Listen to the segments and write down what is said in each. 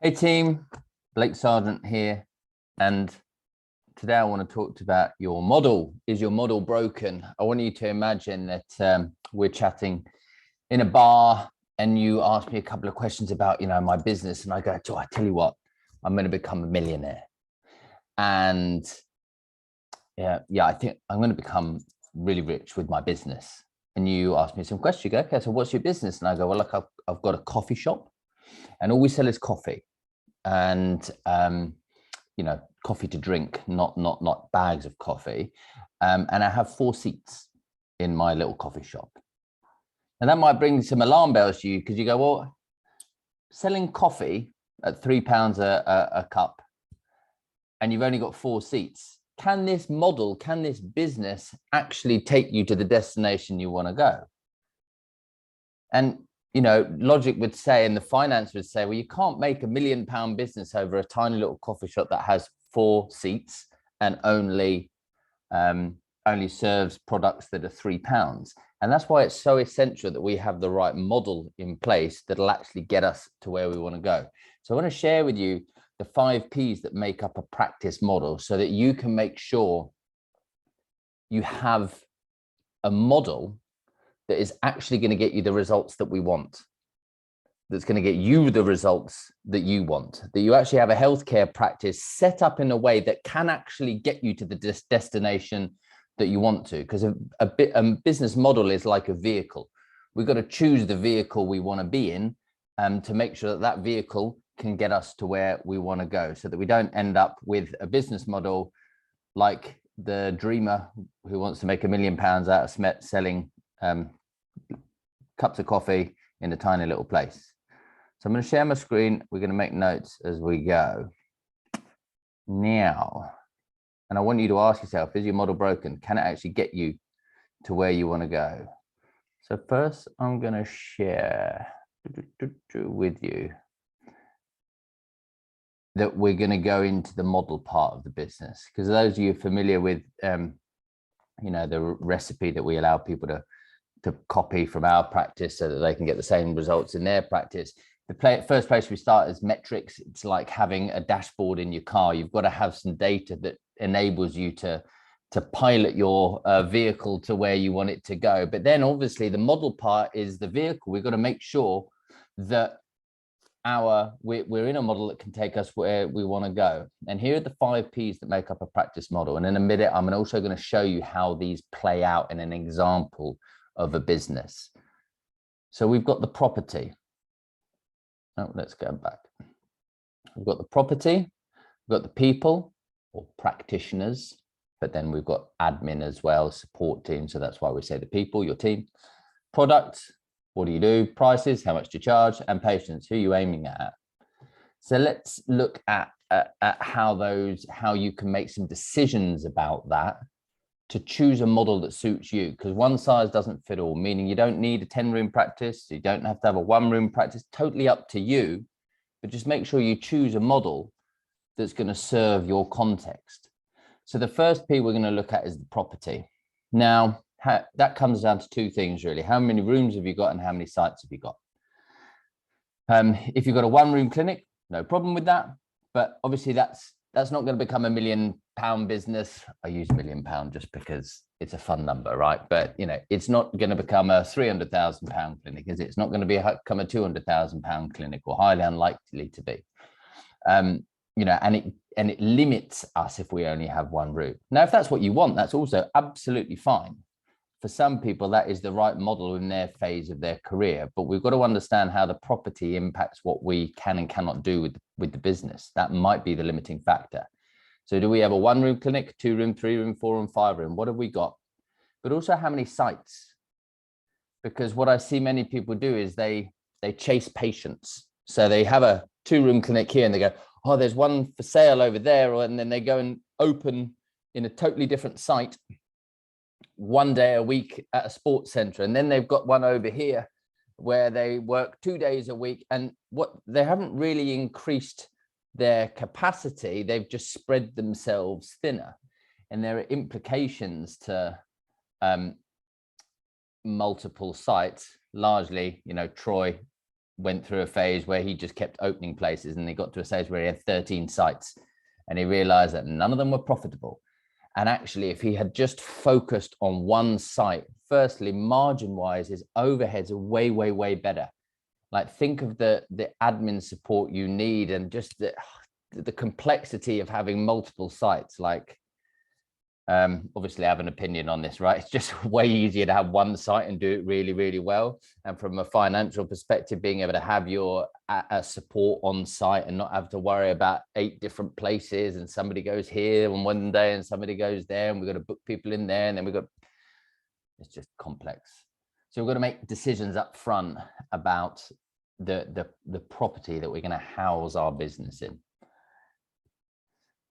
Hey team, Blake Sargent here, and today I want to talk about your model. Is your model broken? I want you to imagine that we're chatting in a bar and you ask me a couple of questions about, my business, and I go, I tell you what, I'm going to become a millionaire. And yeah, I think I'm going to become really rich with my business. And you ask me some questions, you go, okay, so what's your business? And I go, well, look, I've got a coffee shop and all we sell is coffee. And coffee to drink, not bags of coffee. And I have 4 seats in my little coffee shop. And that might bring some alarm bells to you, because you go, well, selling coffee at £3 a cup and you've only got 4 seats. Can this business actually take you to the destination you want to go? And logic would say, and the finance would say, well, you can't make £1 million business over a tiny little coffee shop that has 4 seats and only serves products that are £3. And that's why it's so essential that we have the right model in place that'll actually get us to where we want to go. So I want to share with you the 5 Ps that make up a practice model, so that you can make sure you have a model that is actually going to get you the results that we want, that's going to get you the results that you want, that you actually have a healthcare practice set up in a way that can actually get you to the destination that you want to. Because a business model is like a vehicle. We've got to choose the vehicle we want to be in to make sure that that vehicle can get us to where we want to go, so that we don't end up with a business model like the dreamer who wants to make £1 million out of selling cups of coffee in a tiny little place. So I'm going to share my screen. We're going to make notes as we go now. And I want you to ask yourself, is your model broken? Can it actually get you to where you want to go? So first, I'm going to share with you that we're going to go into the model part of the business, because those of you familiar with the recipe that we allow people to copy from our practice so that they can get the same results in their practice. The first place we start is metrics. It's like having a dashboard in your car. You've got to have some data that enables you to pilot your vehicle to where you want it to go. But then obviously the model part is the vehicle. We've got to make sure that we're in a model that can take us where we want to go. And here are the 5 Ps that make up a practice model. And in a minute, I'm also going to show you how these play out in an example of a business. So we've got the property. Oh, let's go back. We've got the property, we've got the people or practitioners, but then we've got admin as well, support team. So that's why we say the people, your team. Products, what do you do? Prices, how much do you charge? And patients, who are you aiming at? So let's look at how you can make some decisions about that to choose a model that suits you, because one size doesn't fit all, meaning you don't need a 10-room practice. You don't have to have a 1-room practice, totally up to you, but just make sure you choose a model that's going to serve your context. So the first P we're going to look at is the property. Now, that comes down to 2 things really. How many rooms have you got and how many sites have you got? If you've got a 1-room clinic, no problem with that, but obviously that's not going to become £1 million business. I use £1 million just because it's a fun number, right? But it's not going to become a £300,000 clinic, is it? It's not going to become a £200,000 clinic, or highly unlikely to be. And it limits us if we only have 1 room. Now, if that's what you want, that's also absolutely fine. For some people, that is the right model in their phase of their career, but we've got to understand how the property impacts what we can and cannot do with the business. That might be the limiting factor. So do we have a 1-room clinic, 2-room, 3-room, 4-room, 5-room? What have we got? But also how many sites? Because what I see many people do is they chase patients. So they have a 2-room clinic here and they go, oh, there's one for sale over there. And then they go and open in a totally different site 1 day a week at a sports center. And then they've got one over here where they work 2 days a week. And they haven't really increased their capacity. They've just spread themselves thinner. And there are implications to multiple sites, largely, Troy went through a phase where he just kept opening places, and he got to a stage where he had 13 sites, and he realized that none of them were profitable. And actually, if he had just focused on one site, firstly, margin wise, his overheads are way, way, way better. Like, think of the admin support you need, and just the complexity of having multiple sites. Like, obviously I have an opinion on this, right? It's just way easier to have one site and do it really, really well. And from a financial perspective, being able to have your support on site and not have to worry about 8 different places, and somebody goes here on one day and somebody goes there, and we've got to book people in there, and then it's just complex. So we've got to make decisions up front about the property that we're going to house our business in.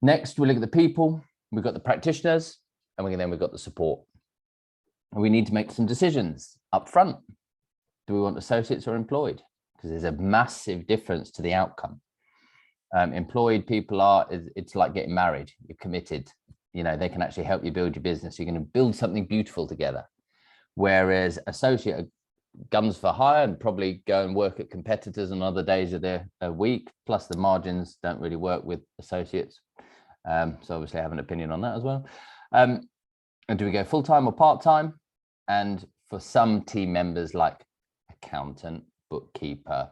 Next, we look at the people. We've got the practitioners, and then we've got the support. And we need to make some decisions up front. Do we want associates or employed? Because there's a massive difference to the outcome. Employed people it's like getting married. You're committed. You know, they can actually help you build your business. You're going to build something beautiful together. Whereas associate, guns for hire, and probably go and work at competitors on other days of the week. Plus the margins don't really work with associates. So obviously I have an opinion on that as well. And do we go full-time or part-time? And for some team members, like accountant, bookkeeper,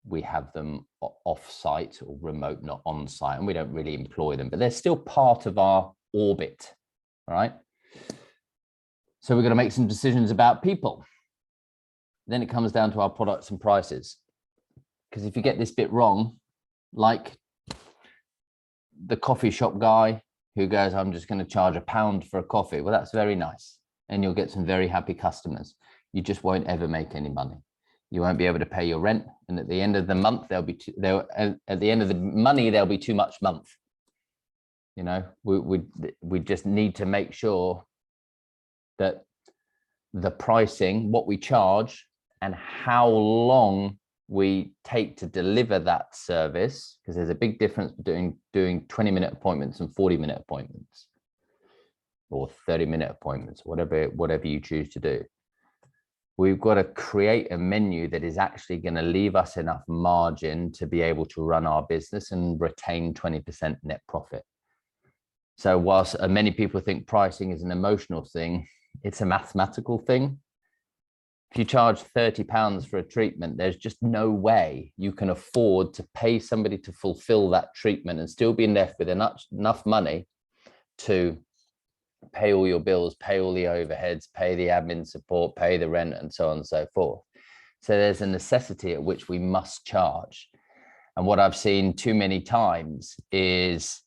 we have them off-site or remote, not on-site, and we don't really employ them, but they're still part of our orbit, right? So we're going to make some decisions about people. Then it comes down to our products and prices. Because if you get this bit wrong, like the coffee shop guy who goes, I'm just going to charge £1 for a coffee. Well, that's very nice. And you'll get some very happy customers. You just won't ever make any money. You won't be able to pay your rent. And at the end of the month, at the end of the money, there'll be too much month. You know, we just need to make sure that the pricing, what we charge, and how long we take to deliver that service, because there's a big difference between doing 20-minute appointments and 40-minute appointments, or 30-minute appointments, whatever you choose to do. We've got to create a menu that is actually going to leave us enough margin to be able to run our business and retain 20% net profit. So whilst many people think pricing is an emotional thing, it's a mathematical thing. If you charge £30 for a treatment, there's just no way you can afford to pay somebody to fulfill that treatment and still be left with enough money to pay all your bills, pay all the overheads, pay the admin support, pay the rent, and so on and so forth. So there's a necessity at which we must charge. And what I've seen too many times is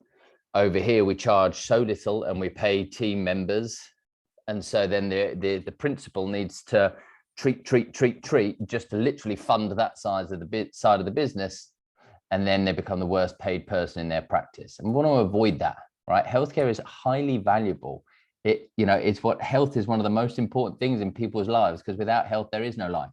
over here we charge so little and we pay team members. And so then the principal needs to treat just to literally fund that side of the business, and then they become the worst paid person in their practice. And we want to avoid that, right? Healthcare is highly valuable. It's what health is one of the most important things in people's lives, because without health there is no life.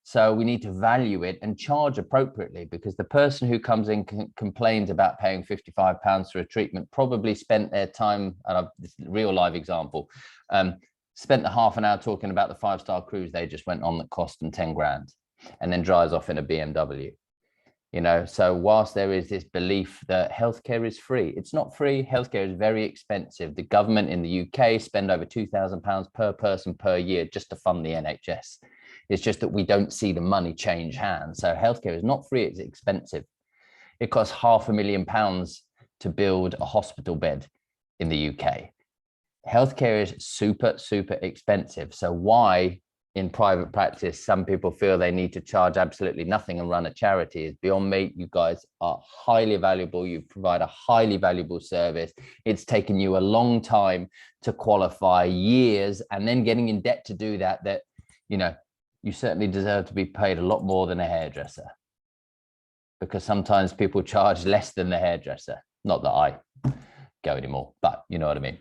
So we need to value it and charge appropriately, because the person who comes in complains about paying £55 for a treatment probably spent their time, and this is a real live example, spent the half an hour talking about the 5-star cruise they just went on that cost them 10 grand, and then drives off in a BMW. You know, so whilst there is this belief that healthcare is free, it's not free. Healthcare is very expensive. The government in the UK spend over £2,000 per person per year just to fund the NHS. It's just that we don't see the money change hands. So healthcare is not free, it's expensive. It costs £500,000 to build a hospital bed in the UK. Healthcare is super, super expensive. So why in private practice some people feel they need to charge absolutely nothing and run a charity is beyond me. You guys are highly valuable. You provide a highly valuable service. It's taken you a long time to qualify, years, and then getting in debt to do that, you certainly deserve to be paid a lot more than a hairdresser, because sometimes people charge less than the hairdresser. Not that I go anymore, but you know what I mean.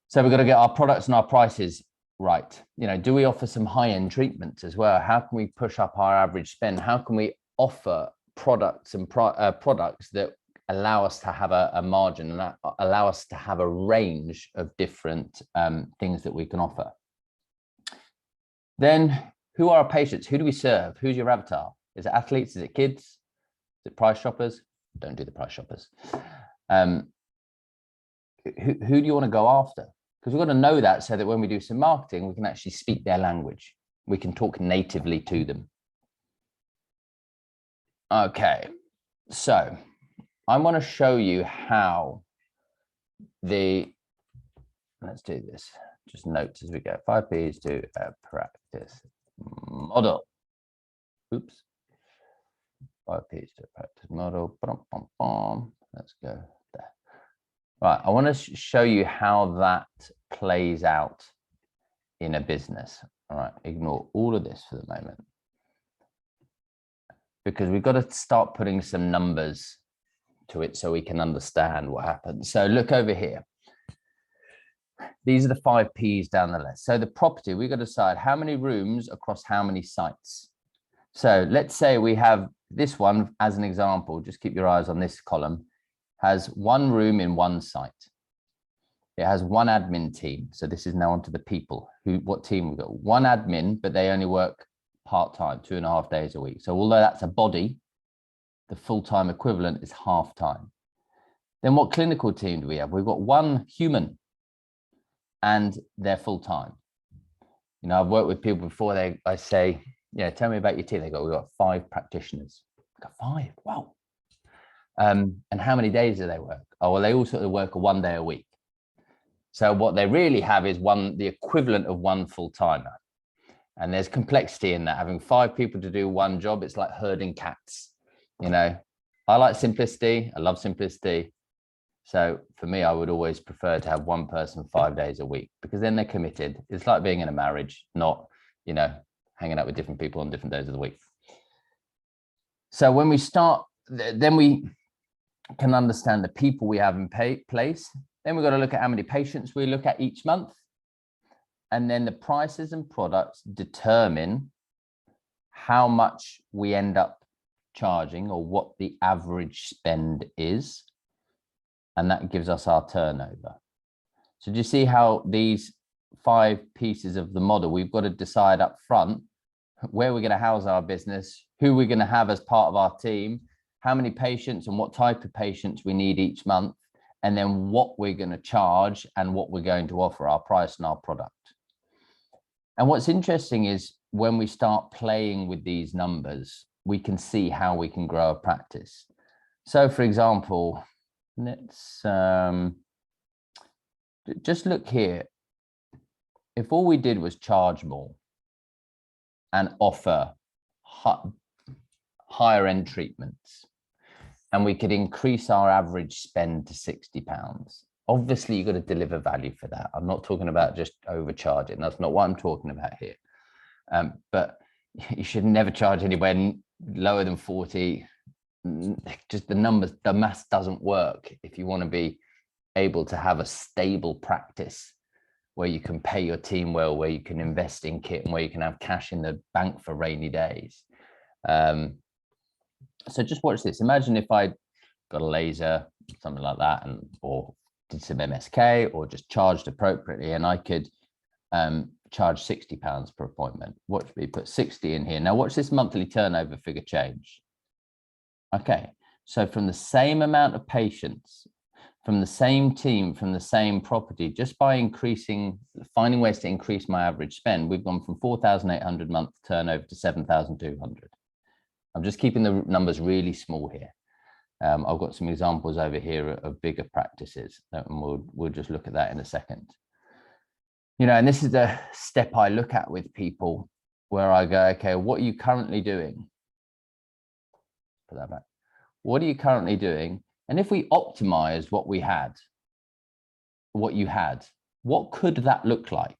So we've got to get our products and our prices right. Do we offer some high-end treatments as well? How can we push up our average spend? How can we offer products and products that allow us to have a margin and allow us to have a range of different things that we can offer? Then Who are our patients? Who do we serve? Who's your avatar? Is it athletes? Is it kids? Is it price shoppers? Don't do the price shoppers. Who do you want to go after? Because we've got to know that, so that when we do some marketing, we can actually speak their language. We can talk natively to them. Okay, so I want to show you how let's do this, just notes as we go. 5 P's to a practice model. Oops. 5 P's to a practice model. Let's go there. Right, I want to show you how that plays out in a business. All right, ignore all of this for the moment, because we've got to start putting some numbers to it so we can understand what happens. So look over here. These are the 5 P's down the list. So the property, we've got to decide how many rooms across how many sites. So let's say we have this one as an example. Just keep your eyes on this column. Has 1 room in 1 site. It has 1 admin team. So this is now onto the people. What team we've got? 1 admin, but they only work part-time, 2.5 days a week. So although that's a body, the full-time equivalent is half-time. Then what clinical team do we have? We've got 1 human and they're full-time. You know, I've worked with people before, I say, yeah, tell me about your team. We've got 5 practitioners. I've got 5, wow. And how many days do they work? Oh, well, they all sort of work 1 day a week. So what they really have is the equivalent of 1 full-timer. And there's complexity in that. Having 5 people to do 1 job, it's like herding cats. You know, I like simplicity. I love simplicity. So for me, I would always prefer to have 1 person 5 days a week, because then they're committed. It's like being in a marriage, not, you know, hanging out with different people on different days of the week. So when we start, then we can understand the people we have in place. Then we've got to look at how many patients we look at each month. And then the prices and products determine how much we end up charging, or what the average spend is. And that gives us our turnover. So do you see how these 5 pieces of the model, we've got to decide up front where we're going to house our business, who we're going to have as part of our team, how many patients and what type of patients we need each month, and then what we're going to charge and what we're going to offer, our price and our product. And what's interesting is when we start playing with these numbers, we can see how we can grow a practice. So for example, let's just look here. If all we did was charge more and offer higher end treatments, and we could increase our average spend to £60, obviously you've got to deliver value for that. I'm not talking about just overcharging. That's not what I'm talking about here. But you should never charge anywhere lower than 40. Just the numbers, the maths doesn't work if you want to be able to have a stable practice where you can pay your team well, where you can invest in kit, and where you can have cash in the bank for rainy days. So just watch this. Imagine if I got a laser, something like that, or did some MSK, or just charged appropriately, and I could charge £60 per appointment. Watch me put 60 in here. Now watch this monthly turnover figure change. Okay, so from the same amount of patients, from the same team, from the same property, just by finding ways to increase my average spend, we've gone from 4,800 month turnover to 7,200. I'm just keeping the numbers really small here. I've got some examples over here of bigger practices, and we'll just look at that in a second. You know, and this is the step I look at with people, where I go, okay, what are you currently doing? Put that back. What are you currently doing? And if we optimized what you had, what could that look like?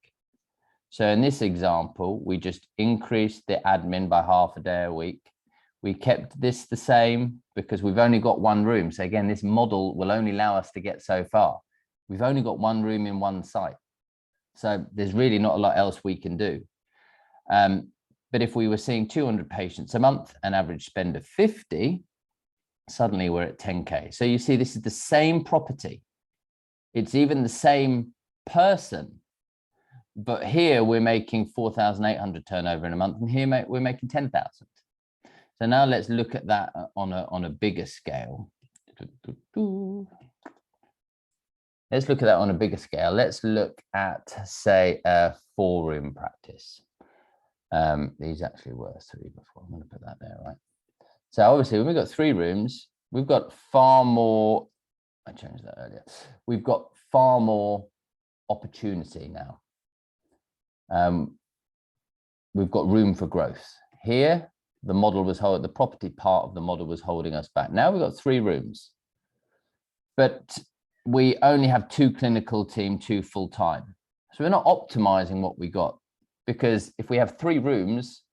So in this example, we just increased the admin by half a day a week. We kept this the same because we've only got 1 room. So again, this model will only allow us to get so far. We've only got 1 room in 1 site. So there's really not a lot else we can do. But if we were seeing 200 patients a month, an average spend of 50, suddenly we're at 10K. So you see, this is the same property. It's even the same person, But here we're making 4,800 turnover in a month, and here we're making 10,000. So now let's look at that on a bigger scale. Let's look at that on a bigger scale. Let's look at, say, a 4-room practice. These actually were 3 before. I'm going to put that there, right? So obviously, when we've got 3 rooms, we've got far more. I changed that earlier. We've got far more opportunity now. We've got room for growth. Here, the model was the property part of the model was holding us back. Now we've got 3 rooms, but we only have 2 clinical team, 2 full-time. So we're not optimizing what we got, because if we have 3 rooms,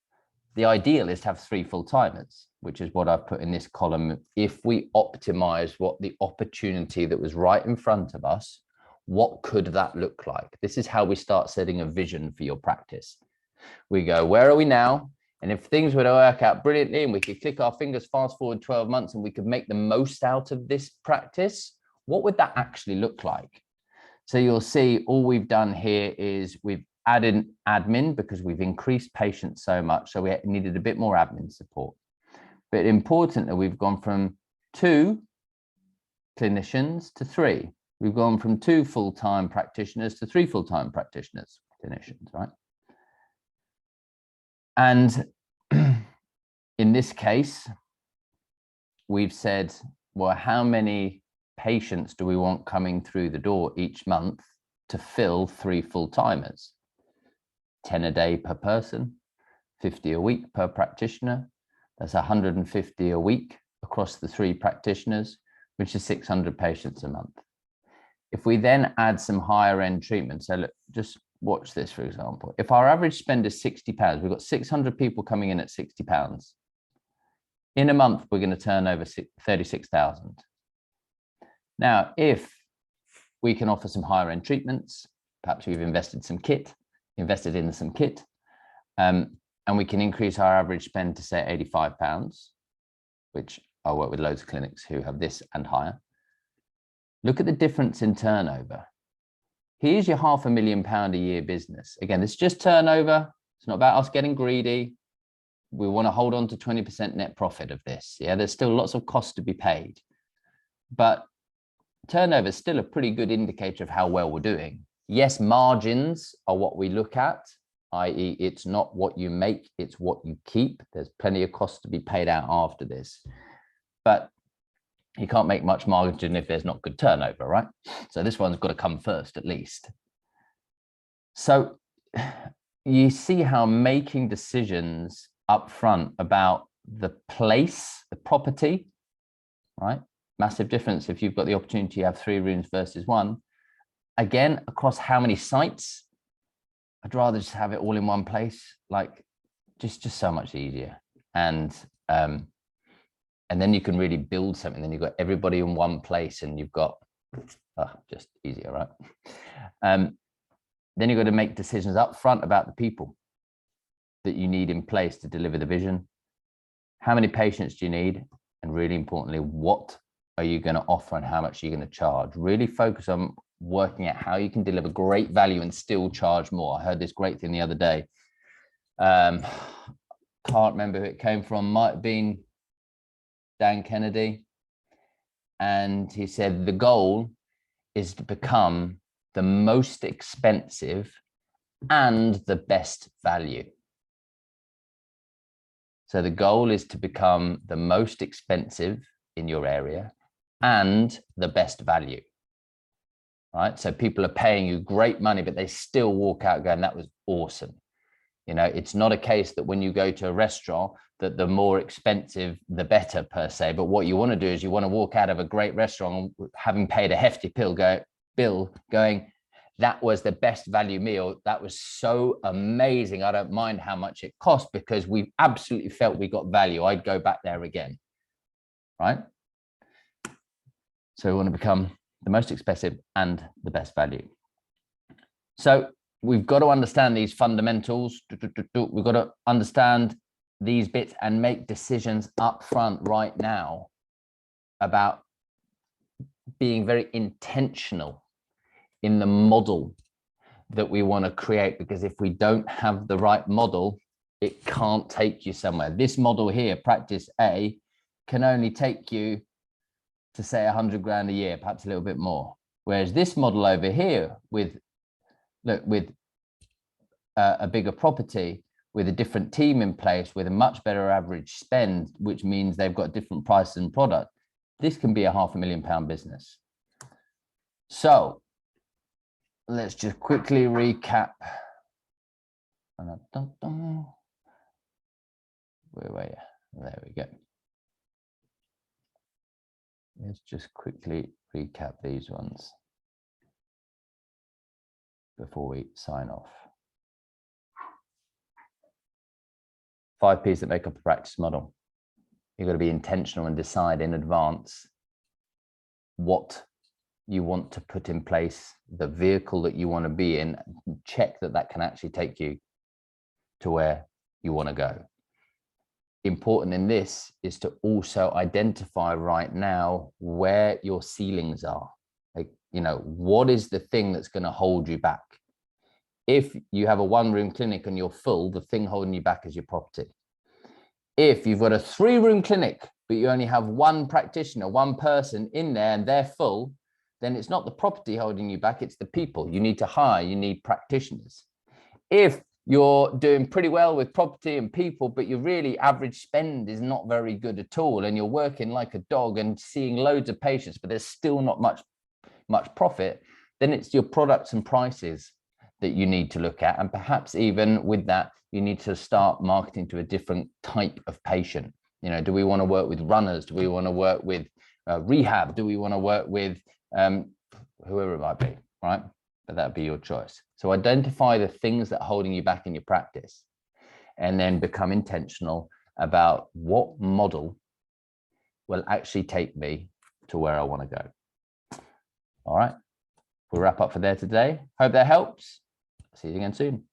the ideal is to have 3 full-timers, which is what I've put in this column. If we optimize what the opportunity that was right in front of us, what could that look like? This is how we start setting a vision for your practice. We go, where are we now? And if things were to work out brilliantly and we could click our fingers, fast forward 12 months and we could make the most out of this practice, what would that actually look like? So you'll see all we've done here is we've added admin because we've increased patients so much. So we needed a bit more admin support. But importantly, we've gone from 2 clinicians to 3. We've gone from 2 full-time practitioners to 3 full-time practitioners, clinicians, right? And in this case, we've said, well, how many patients do we want coming through the door each month to fill 3 full-timers? 10 a day per person, 50 a week per practitioner. That's 150 a week across the 3 practitioners, which is 600 patients a month. If we then add some higher end treatment, so look, just watch this, for example. If our average spend is £60, we've got 600 people coming in at £60. In a month, we're going to turn over 36,000. Now, if we can offer some higher end treatments, perhaps we've invested in some kit, and we can increase our average spend to say £85, which I work with loads of clinics who have this and higher. Look at the difference in turnover. Here's your £500,000 a year business. Again, it's just turnover. It's not about us getting greedy. We want to hold on to 20% net profit of this. Yeah, there's still lots of costs to be paid, but turnover is still a pretty good indicator of how well we're doing. Yes, margins are what we look at, i.e. it's not what you make, it's what you keep. There's plenty of costs to be paid out after this, but you can't make much margin if there's not good turnover, right? So this one's got to come first at least. So you see how making decisions up front about the place, the property, right? Massive difference if you've got the opportunity to have 3 rooms versus 1. Again, across how many sites? I'd rather just have it all in one place, like just so much easier. And then you can really build something. Then you've got everybody in one place and you've got just easier, right? Then you've got to make decisions up front about the people that you need in place to deliver the vision. How many patients do you need? And really importantly, what are you going to offer and how much are you going to charge? Really focus on working out how you can deliver great value and still charge more. I heard this great thing the other day. Can't remember who it came from. Might have been Dan Kennedy. And he said, the goal is to become the most expensive and the best value. So the goal is to become the most expensive in your area and the best value, right? So people are paying you great money, but they still walk out going, that was awesome. You know, it's not a case that when you go to a restaurant that the more expensive, the better per se. But what you want to do is you want to walk out of a great restaurant having paid a hefty bill going, that was the best value meal. That was so amazing. I don't mind how much it cost because we absolutely felt we got value. I'd go back there again, right? So we want to become the most expensive and the best value. So we've got to understand these fundamentals. We've got to understand these bits and make decisions up front right now about being very intentional in the model that we want to create, because if we don't have the right model, it can't take you somewhere. This model here, practice A, can only take you to say 100 grand a year, perhaps a little bit more. Whereas this model over here with, look, with a bigger property, with a different team in place, with a much better average spend, which means they've got different prices and product, this can be a £500,000 business. So let's just quickly recap. Where were you? There we go. Let's just quickly recap these ones before we sign off. 5 P's that make up a practice model. You've got to be intentional and decide in advance what you want to put in place, the vehicle that you want to be in, check that that can actually take you to where you want to go. Important in this is to also identify right now where your ceilings are. Like, you know, what is the thing that's going to hold you back? If you have a 1-room clinic and you're full, the thing holding you back is your property. If you've got a 3-room clinic, but you only have 1 practitioner, 1 person in there and they're full, then it's not the property holding you back, it's the people. You need to hire, you need practitioners. If you're doing pretty well with property and people, but your really average spend is not very good at all, and you're working like a dog and seeing loads of patients, but there's still not much profit, then it's your products and prices that you need to look at. And perhaps even with that, you need to start marketing to a different type of patient. You know, do we want to work with runners? Do we want to work with rehab? Do we want to work with whoever it might be, right? But that'd be your choice. So identify the things that are holding you back in your practice, and then become intentional about what model will actually take me to where I want to go. All right, we'll wrap up for there today. Hope that helps. See you again soon.